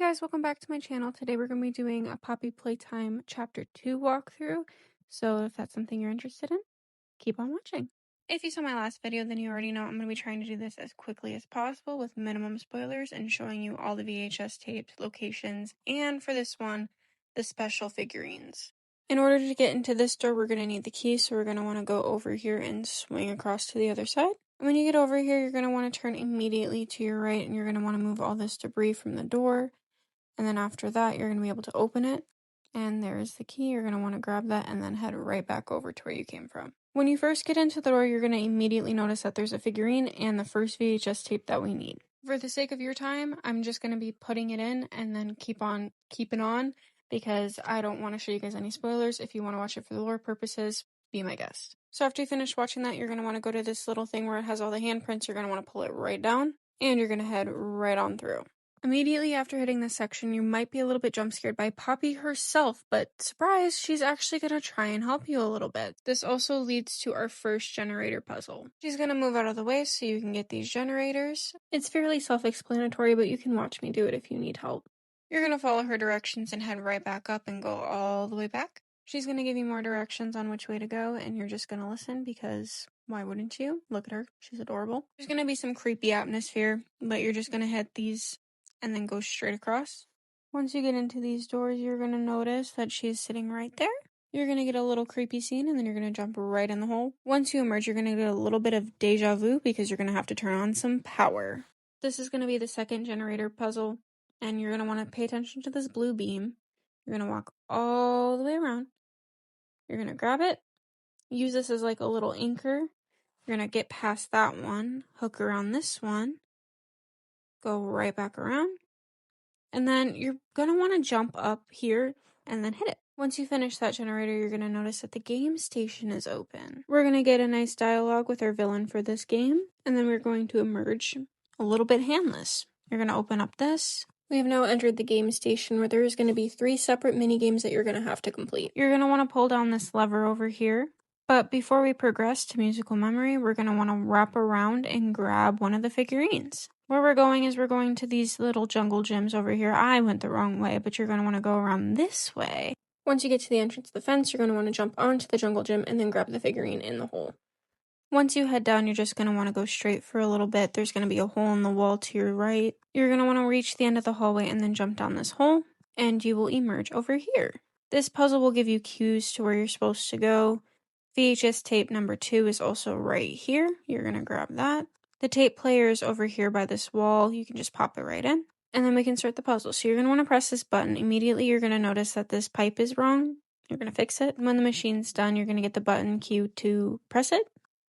guys, welcome back to my channel. Today we're going to be doing a Poppy Playtime Chapter 2 walkthrough. So if that's something you're interested in, keep on watching. If you saw my last video, then you already know I'm going to be trying to do this as quickly as possible with minimum spoilers and showing you all the VHS tapes, locations, and for this one, the special figurines. In order to get into this door, we're going to need the key, so we're going to want to go over here and swing across to the other side. When you get over here, you're going to want to turn immediately to your right, and you're going to want to move all this debris from the door. And then after that, you're going to be able to open it. And there's the key. You're going to want to grab that and then head right back over to where you came from. When you first get into the door, you're going to immediately notice that there's a figurine and the first VHS tape that we need. For the sake of your time, I'm just going to be putting it in and then keep on keeping on because I don't want to show you guys any spoilers. If you want to watch it for the lore purposes, be my guest. So after you finish watching that, you're going to want to go to this little thing where it has all the handprints. You're going to want to pull it right down and you're going to head right on through. Immediately after hitting this section, you might be a little bit jump scared by Poppy herself, but surprise, she's actually going to try and help you a little bit. This also leads to our first generator puzzle. She's going to move out of the way so you can get these generators. It's fairly self-explanatory, but you can watch me do it if you need help. You're going to follow her directions and head right back up and go all the way back. She's going to give you more directions on which way to go, and you're just going to listen because why wouldn't you? Look at her. She's adorable. There's going to be some creepy atmosphere, but you're just going to hit these and then go straight across. Once you get into these doors, you're going to notice that she is sitting right there. You're going to get a little creepy scene, and then you're going to jump right in the hole. Once you emerge, you're going to get a little bit of deja vu because you're going to have to turn on some power. This is going to be the second generator puzzle, and you're going to want to pay attention to this blue beam. You're going to walk all the way around. You're going to grab it. Use this as like a little anchor. You're going to get past that one, hook around this one, go right back around. And then you're going to want to jump up here and then hit it. Once you finish that generator, you're going to notice that the game station is open. We're going to get a nice dialogue with our villain for this game. And then we're going to emerge a little bit handless. You're going to open up this. We have now entered the game station where there is going to be 3 separate mini games that you're going to have to complete. You're going to want to pull down this lever over here. But before we progress to musical memory, we're going to want to wrap around and grab one of the figurines. Where we're going is we're going to these little jungle gyms over here. I went the wrong way, but you're going to want to go around this way. Once you get to the entrance of the fence, you're going to want to jump onto the jungle gym and then grab the figurine in the hole. Once you head down, you're just going to want to go straight for a little bit. There's going to be a hole in the wall to your right. You're going to want to reach the end of the hallway and then jump down this hole, and you will emerge over here. This puzzle will give you cues to where you're supposed to go. VHS tape number 2 is also right here. You're going to grab that. The tape player is over here by this wall. You can just pop it right in. And then we can start the puzzle. So you're going to want to press this button. Immediately you're going to notice that this pipe is wrong. You're going to fix it. And when the machine's done, you're going to get the button cue to press it.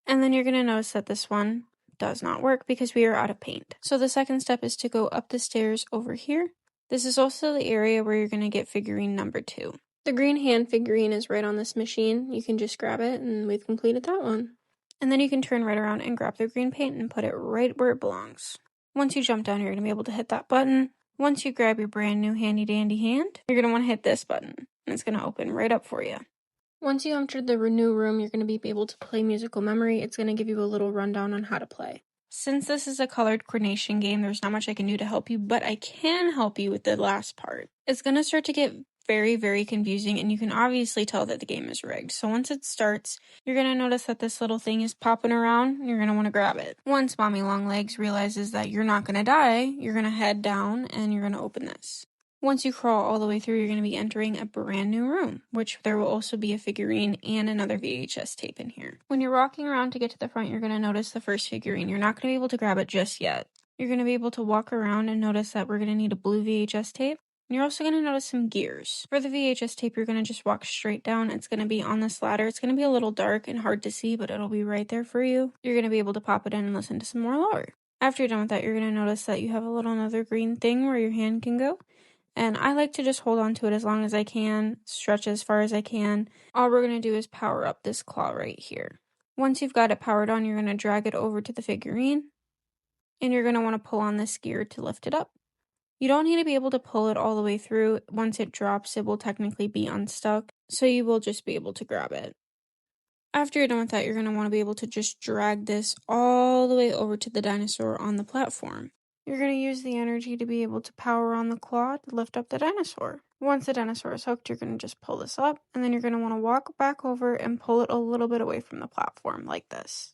And then you're going to notice that this one does not work because we are out of paint. So the second step is to go up the stairs over here. This is also the area where you're going to get figurine number 2. The green hand figurine is right on this machine. You can just grab it and we've completed that one. And then you can turn right around and grab the green paint and put it right where it belongs. Once you jump down, you're going to be able to hit that button. Once you grab your brand new handy dandy hand, you're going to want to hit this button. And it's going to open right up for you. Once you enter the renew room, you're going to be able to play musical memory. It's going to give you a little rundown on how to play. Since this is a colored coordination game, there's not much I can do to help you, but I can help you with the last part. It's going to start to get very, very confusing, and you can obviously tell that the game is rigged. So once it starts, you're going to notice that this little thing is popping around, and you're going to want to grab it. Once Mommy Longlegs realizes that you're not going to die, you're going to head down, and you're going to open this. Once you crawl all the way through, you're going to be entering a brand new room, which there will also be a figurine and another VHS tape in here. When you're walking around to get to the front, you're going to notice the first figurine. You're not going to be able to grab it just yet. You're going to be able to walk around and notice that we're going to need a blue VHS tape. And you're also going to notice some gears. For the VHS tape, you're going to just walk straight down. It's going to be on this ladder. It's going to be a little dark and hard to see, but it'll be right there for you. You're going to be able to pop it in and listen to some more lore. After you're done with that, you're going to notice that you have a little another green thing where your hand can go. And I like to just hold on to it as long as I can, stretch as far as I can. All we're going to do is power up this claw right here. Once you've got it powered on, you're going to drag it over to the figurine. And you're going to want to pull on this gear to lift it up. You don't need to be able to pull it all the way through. Once it drops, it will technically be unstuck. So you will just be able to grab it. After you're done with that, you're going to want to be able to just drag this all the way over to the dinosaur on the platform. You're going to use the energy to be able to power on the claw to lift up the dinosaur. Once the dinosaur is hooked, you're going to just pull this up, and then you're going to want to walk back over and pull it a little bit away from the platform like this.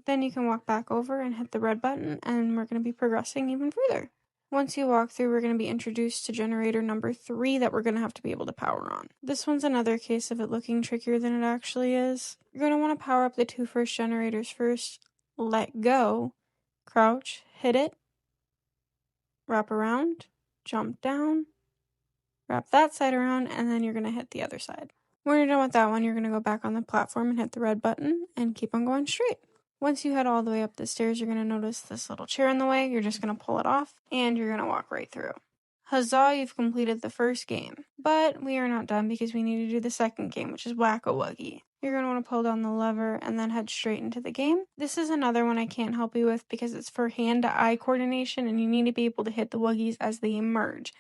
Then you can walk back over and hit the red button, and we're going to be progressing even further. Once you walk through, we're going to be introduced to generator number 3 that we're going to have to be able to power on. This one's another case of it looking trickier than it actually is. You're going to want to power up the 2 first generators first, let go, crouch, hit it, wrap around, jump down, wrap that side around, and then you're going to hit the other side. When you're done with that one, you're going to go back on the platform and hit the red button and keep on going straight. Once you head all the way up the stairs, you're going to notice this little chair in the way. You're just going to pull it off, and you're going to walk right through. Huzzah, you've completed the first game. But we are not done because we need to do the second game, which is Whack-A-Wuggy. You're going to want to pull down the lever and then head straight into the game. This is another one I can't help you with because it's for hand-to-eye coordination, and you need to be able to hit the Wuggies as they emerge.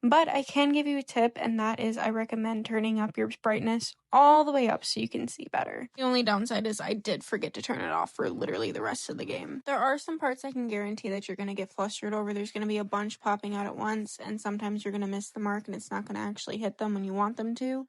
But I can give you a tip, and that is I recommend turning up your brightness all the way up so you can see better. The only downside is I did forget to turn it off for literally the rest of the game. There are some parts I can guarantee that you're going to get flustered over. There's going to be a bunch popping out at once, and sometimes you're going to miss the mark and it's not going to actually hit them when you want them to.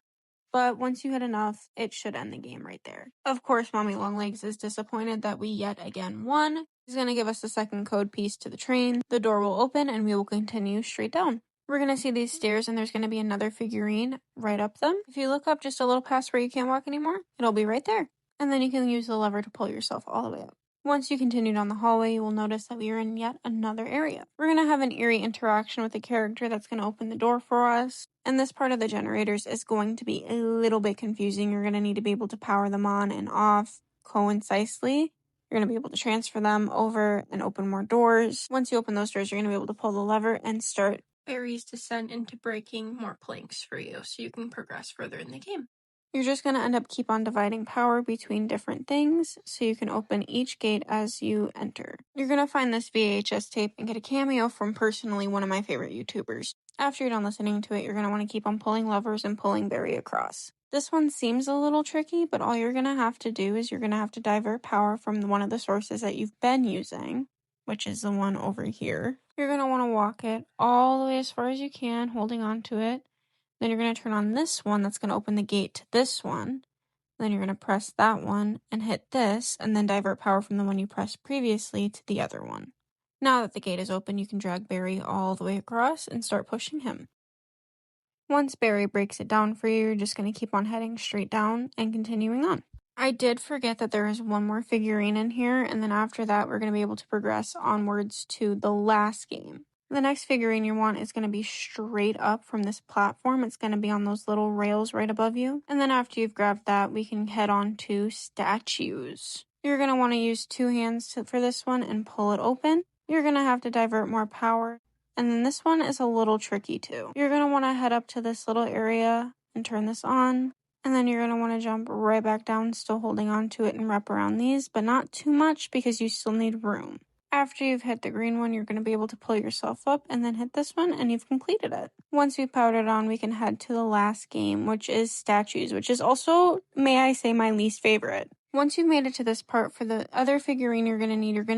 But once you hit enough, it should end the game right there. Of course, Mommy Longlegs is disappointed that we yet again won. He's going to give us the second code piece to the train. The door will open and we will continue straight down. We're going to see these stairs, and there's going to be another figurine right up them. If you look up just a little past where you can't walk anymore, it'll be right there. And then you can use the lever to pull yourself all the way up. Once you continue down the hallway, you will notice that we are in yet another area. We're going to have an eerie interaction with a character that's going to open the door for us. And this part of the generators is going to be a little bit confusing. You're going to need to be able to power them on and off coincidentally. You're going to be able to transfer them over and open more doors. Once you open those doors, you're going to be able to pull the lever and start Aries descend into breaking more planks for you so you can progress further in the game. You're just going to end up keep on dividing power between different things so you can open each gate as you enter. You're going to find this VHS tape and get a cameo from personally one of my favorite YouTubers. After you're done listening to it, you're going to want to keep on pulling levers and pulling Barry across. This one seems a little tricky, but all you're going to have to do is you're going to have to divert power from one of the sources that you've been using, which is the one over here. You're going to want to walk it all the way as far as you can, holding on to it. Then you're going to turn on this one that's going to open the gate to this one. Then you're going to press that one and hit this, and then divert power from the one you pressed previously to the other one. Now that the gate is open, you can drag Barry all the way across and start pushing him. Once Barry breaks it down for you, you're just going to keep on heading straight down and continuing on. I did forget that there is one more figurine in here, and then after that, we're going to be able to progress onwards to the last game. The next figurine you want is going to be straight up from this platform. It's going to be on those little rails right above you. And then after you've grabbed that, we can head on to statues. You're going to want to use 2 hands for this one and pull it open. You're going to have to divert more power. And then this one is a little tricky too. You're going to want to head up to this little area and turn this on. And then you're going to want to jump right back down, still holding on to it and wrap around these, but not too much because you still need room. After you've hit the green one, you're going to be able to pull yourself up and then hit this one, and you've completed it. Once we've powered it on, we can head to the last game, which is statues, which is also, may I say, my least favorite. Once you've made it to this part, for the other figurine you're going to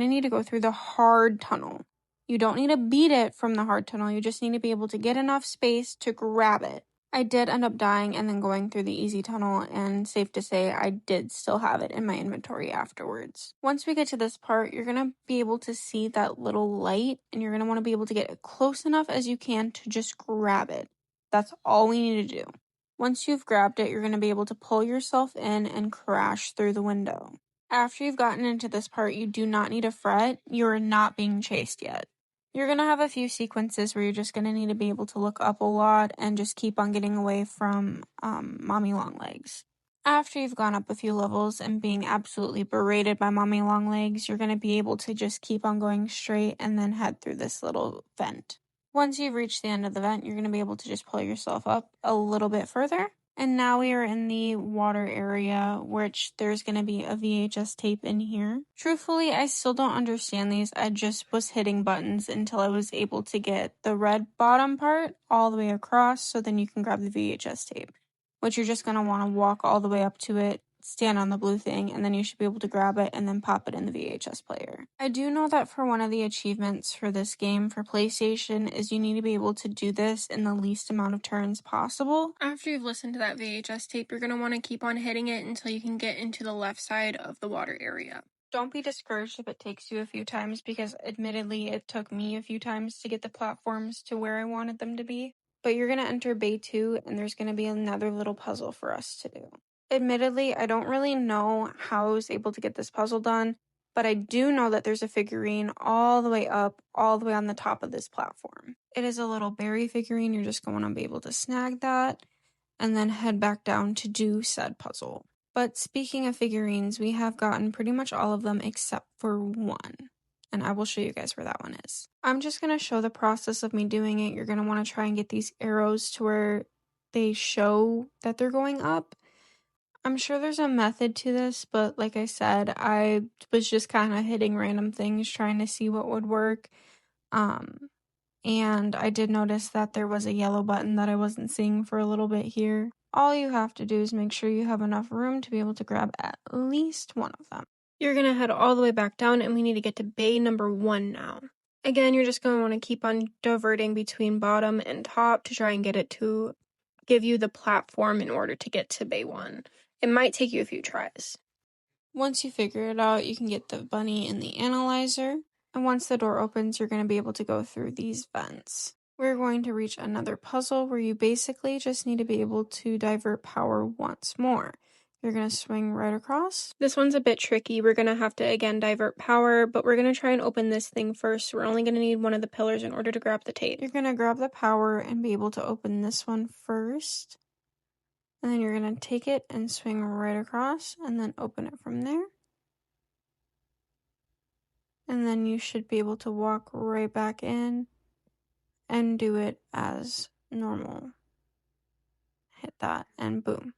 need to go through the hard tunnel. You don't need to beat it from the hard tunnel, you just need to be able to get enough space to grab it. I did end up dying and then going through the easy tunnel, and safe to say I did still have it in my inventory afterwards. Once we get to this part, you're going to be able to see that little light, and you're going to want to be able to get it close enough as you can to just grab it. That's all we need to do. Once you've grabbed it, you're going to be able to pull yourself in and crash through the window. After you've gotten into this part, you do not need to fret. You're not being chased yet. You're going to have a few sequences where you're just going to need to be able to look up a lot and just keep on getting away from Mommy Longlegs. After you've gone up a few levels and being absolutely berated by Mommy Longlegs, you're going to be able to just keep on going straight and then head through this little vent. Once you've reached the end of the vent, you're going to be able to just pull yourself up a little bit further. And now we are in the water area, which there's going to be a VHS tape in here. Truthfully, I still don't understand these. I just was hitting buttons until I was able to get the red bottom part all the way across, so then you can grab the VHS tape, which you're just going to want to walk all the way up to it, stand on the blue thing, and then you should be able to grab it and then pop it in the VHS player. I do know that for one of the achievements for this game for PlayStation is you need to be able to do this in the least amount of turns possible. After you've listened to that VHS tape, you're going to want to keep on hitting it until you can get into the left side of the water area. Don't be discouraged if it takes you a few times, because admittedly it took me a few times to get the platforms to where I wanted them to be. But you're going to enter Bay 2, and there's going to be another little puzzle for us to do. Admittedly, I don't really know how I was able to get this puzzle done, but I do know that there's a figurine all the way up, all the way on the top of this platform. It is a little berry figurine. You're just going to be able to snag that and then head back down to do said puzzle. But speaking of figurines, we have gotten pretty much all of them except for one. And I will show you guys where that one is. I'm just going to show the process of me doing it. You're going to want to try and get these arrows to where they show that they're going up. I'm sure there's a method to this, but like I said, I was just kind of hitting random things trying to see what would work. And I did notice that there was a yellow button that I wasn't seeing for a little bit here. All you have to do is make sure you have enough room to be able to grab at least one of them. You're going to head all the way back down, and we need to get to bay number 1 now. Again, you're just going to want to keep on diverting between bottom and top to try and get it to give you the platform in order to get to bay 1. It might take you a few tries. Once you figure it out, you can get the bunny in the analyzer. And once the door opens, you're going to be able to go through these vents. We're going to reach another puzzle where you basically just need to be able to divert power once more. You're going to swing right across. This one's a bit tricky. We're going to have to, again, divert power, but we're going to try and open this thing first. We're only going to need one of the pillars in order to grab the tape. You're going to grab the power and be able to open this one first. And then you're going to take it and swing right across and then open it from there. And then you should be able to walk right back in and do it as normal. Hit that and boom.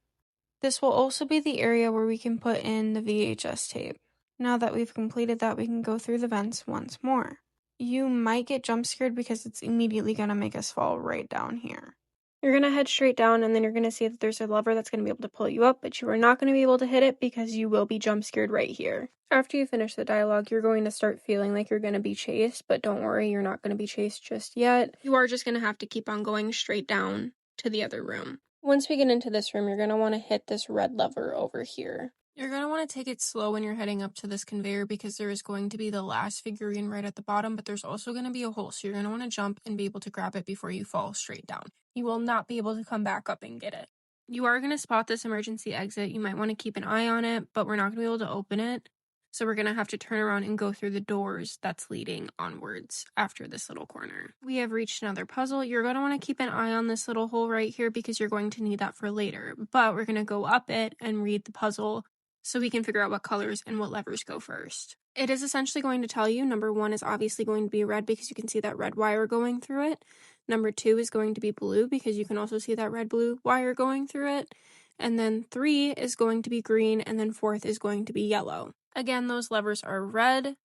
This will also be the area where we can put in the VHS tape. Now that we've completed that, we can go through the vents once more. You might get jump scared because it's immediately going to make us fall right down here. You're going to head straight down, and then you're going to see that there's a lever that's going to be able to pull you up, but you are not going to be able to hit it because you will be jump scared right here. After you finish the dialogue, you're going to start feeling like you're going to be chased, but don't worry, you're not going to be chased just yet. You are just going to have to keep on going straight down to the other room. Once we get into this room, you're going to want to hit this red lever over here. You're going to want to take it slow when you're heading up to this conveyor because there is going to be the last figurine right at the bottom, but there's also going to be a hole, so you're going to want to jump and be able to grab it before you fall straight down. You will not be able to come back up and get it. You are going to spot this emergency exit. You might want to keep an eye on it, but we're not going to be able to open it, so we're going to have to turn around and go through the doors that's leading onwards after this little corner. We have reached another puzzle. You're going to want to keep an eye on this little hole right here because you're going to need that for later, but we're going to go up it and read the puzzle so we can figure out what colors and what levers go first. It is essentially going to tell you number 1 is obviously going to be red because you can see that red wire going through it. Number 2 is going to be blue because you can also see that red-blue wire going through it. And then 3 is going to be green, and then 4th is going to be yellow. Again, those levers are red,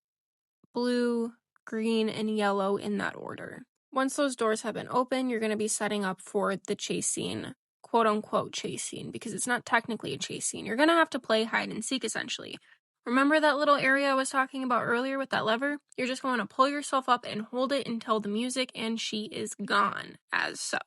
blue, green, and yellow in that order. Once those doors have been opened, you're going to be setting up for the chase scene, quote-unquote chase scene, because it's not technically a chase scene. You're going to have to play hide and seek, essentially. Remember that little area I was talking about earlier with that lever? You're just going to pull yourself up and hold it until the music and she is gone, as so.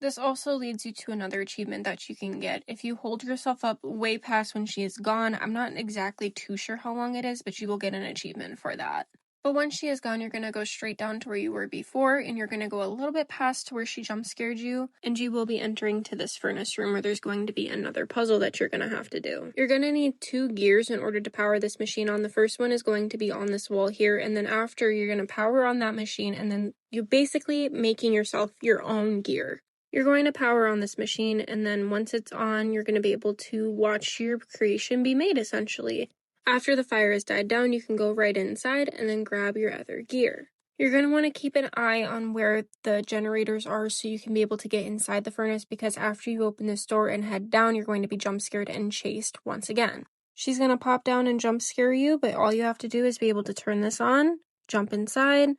This also leads you to another achievement that you can get. If you hold yourself up way past when she is gone, I'm not exactly too sure how long it is, but you will get an achievement for that. But once she is gone, you're going to go straight down to where you were before, and you're going to go a little bit past to where she jump scared you, and you will be entering to this furnace room where there's going to be another puzzle that you're going to have to do. You're going to need 2 gears in order to power this machine on. The first one is going to be on this wall here, and then after you're going to power on that machine, and then you're basically making yourself your own gear. You're going to power on this machine, and then once it's on, you're going to be able to watch your creation be made, essentially. After the fire has died down, you can go right inside and then grab your other gear. You're going to want to keep an eye on where the generators are so you can be able to get inside the furnace, because after you open this door and head down, you're going to be jump scared and chased once again. She's going to pop down and jump scare you, but all you have to do is be able to turn this on, jump inside.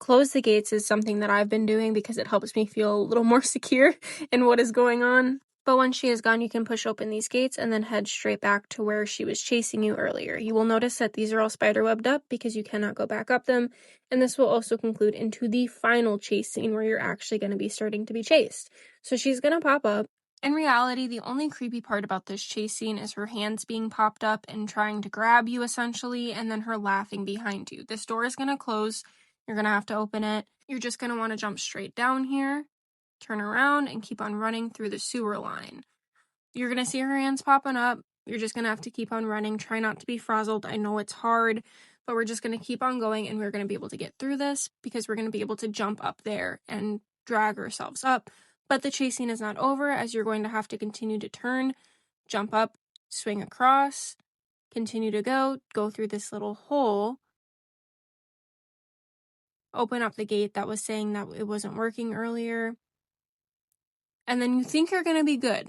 Close the gates is something that I've been doing because it helps me feel a little more secure in what is going on. But once she is gone, you can push open these gates and then head straight back to where she was chasing you earlier. You will notice that these are all spiderwebbed up because you cannot go back up them, and this will also conclude into the final chase scene where you're actually going to be starting to be chased. So she's going to pop up. In reality, the only creepy part about this chase scene is her hands being popped up and trying to grab you, essentially, and then her laughing behind you. This door is going to close. You're going to have to open it. You're just going to want to jump straight down here, turn around, and keep on running through the sewer line. You're going to see her hands popping up. You're just going to have to keep on running. Try not to be frazzled. I know it's hard, but we're just going to keep on going, and we're going to be able to get through this because we're going to be able to jump up there and drag ourselves up. But the chase scene is not over, as you're going to have to continue to turn, jump up, swing across, continue to go through this little hole, open up the gate that was saying that it wasn't working earlier, and then you think you're going to be good.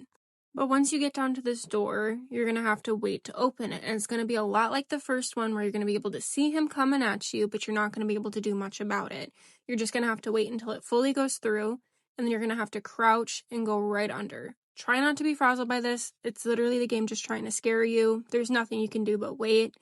But once you get down to this door, you're going to have to wait to open it. And it's going to be a lot like the first one where you're going to be able to see him coming at you, but you're not going to be able to do much about it. You're just going to have to wait until it fully goes through, and then you're going to have to crouch and go right under. Try not to be frazzled by this. It's literally the game just trying to scare you. There's nothing you can do but wait.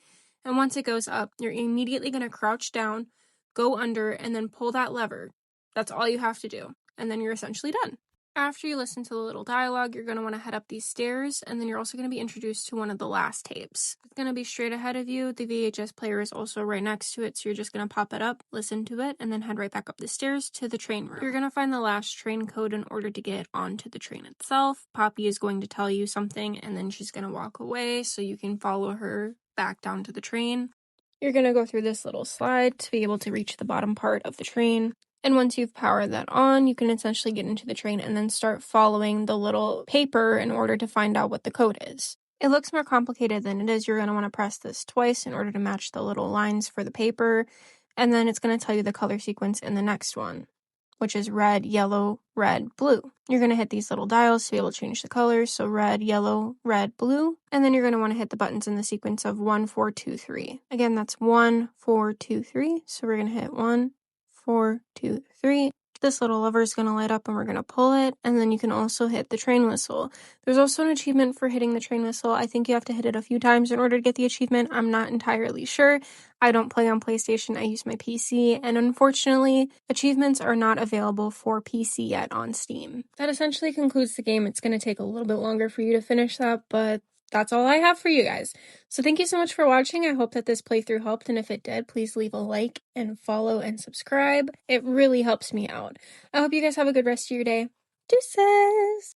And once it goes up, you're immediately going to crouch down, go under, and then pull that lever. That's all you have to do. And then you're essentially done. After you listen to the little dialogue, you're going to want to head up these stairs, and then you're also going to be introduced to one of the last tapes. It's going to be straight ahead of you. The VHS player is also right next to it, so you're just going to pop it up, listen to it, and then head right back up the stairs to the train room. You're going to find the last train code in order to get onto the train itself. Poppy is going to tell you something, and then she's going to walk away, so you can follow her back down to the train. You're going to go through this little slide to be able to reach the bottom part of the train. And once you've powered that on, you can essentially get into the train and then start following the little paper in order to find out what the code is. It looks more complicated than it is. You're going to want to press this twice in order to match the little lines for the paper. And then it's going to tell you the color sequence in the next one, which is red, yellow, red, blue. You're going to hit these little dials to be able to change the colors. So red, yellow, red, blue. And then you're going to want to hit the buttons in the sequence of 1, 4, 2, 3. Again, that's 1, 4, 2, 3. So we're going to hit 1, 4, 2, 3. This little lever is going to light up and we're going to pull it, and then you can also hit the train whistle. There's also an achievement for hitting the train whistle. I think you have to hit it a few times in order to get the achievement. I'm not entirely sure. I don't play on PlayStation. I use my PC, and unfortunately, achievements are not available for PC yet on Steam. That essentially concludes the game. It's going to take a little bit longer for you to finish that, but that's all I have for you guys. So thank you so much for watching. I hope that this playthrough helped, and if it did, please leave a like and follow and subscribe. It really helps me out. I hope you guys have a good rest of your day. Deuces!